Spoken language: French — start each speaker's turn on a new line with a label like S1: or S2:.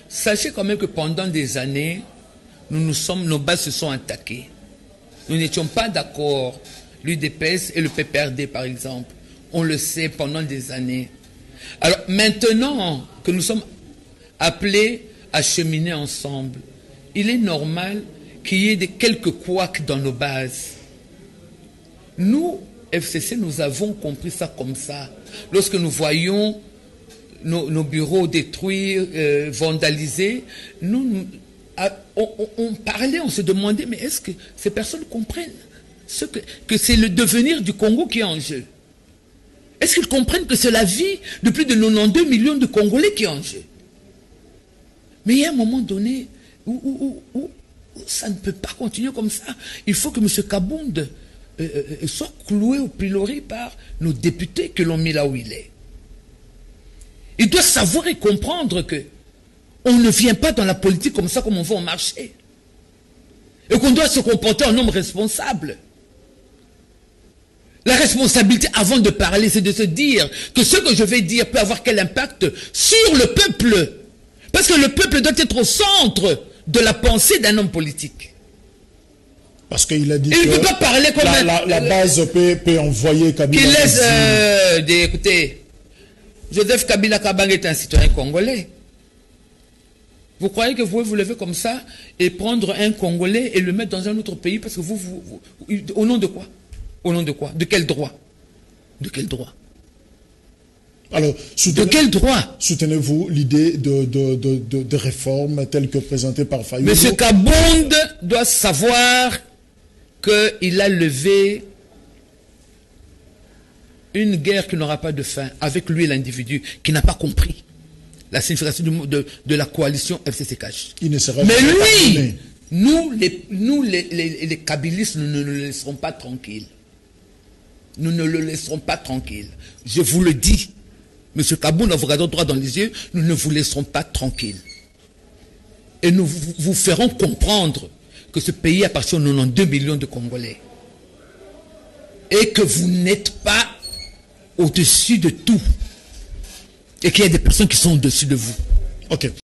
S1: Sachez quand même que pendant des années, nos bases se sont attaquées. Nous n'étions pas d'accord, l'UDPS et le PPRD par exemple. On le sait pendant des années. Alors maintenant que nous sommes appelés à cheminer ensemble, il est normal qu'il y ait quelques couacs dans nos bases. Nous, FCC, nous avons compris ça comme ça. Lorsque nous voyons nos bureaux détruits, vandalisés, on parlait, on se demandait, mais est-ce que ces personnes comprennent que c'est le devenir du Congo qui est en jeu? Est-ce qu'ils comprennent que c'est la vie de plus de 92 millions de Congolais qui est en jeu? Mais il y a un moment donné où ça ne peut pas continuer comme ça. Il faut que M. Kabound soit cloué au pilori par nos députés que l'on mis là où il est. Il doit savoir et comprendre que on ne vient pas dans la politique comme ça, comme on va au marché. Et qu'on doit se comporter en homme responsable. La responsabilité, avant de parler, c'est de se dire que ce que je vais dire peut avoir quel impact sur le peuple. Parce que le peuple doit être au centre de la pensée d'un homme politique.
S2: Parce qu'il a dit
S1: il
S2: que
S1: ne peut pas parler comme
S2: la base peut envoyer Kabila.
S1: Qu'il laisse... écoutez, Joseph Kabila Kabang est un citoyen congolais. Vous croyez que vous pouvez vous lever comme ça et prendre un Congolais et le mettre dans un autre pays parce que au nom de quoi? Au nom de quoi? De quel droit? De quel droit?
S2: Alors,
S1: de quel droit?
S2: Soutenez-vous l'idée de réforme telle que présentée par Fayulu?
S1: Monsieur Kabound doit savoir qu'il a levé une guerre qui n'aura pas de fin avec lui, l'individu, qui n'a pas compris la signification de la coalition FCC-Cash. Mais lui, nous les Kabilistes, nous ne le laisserons pas tranquille. Nous ne le laisserons pas tranquille. Je vous le dis. Monsieur Kabound, en vous regardant droit dans les yeux, nous ne vous laisserons pas tranquille. Et nous vous ferons comprendre que ce pays appartient aux 92 millions de Congolais. Et que vous n'êtes pas au-dessus de tout. Et qu'il y a des personnes qui sont au-dessus de vous.
S2: Ok.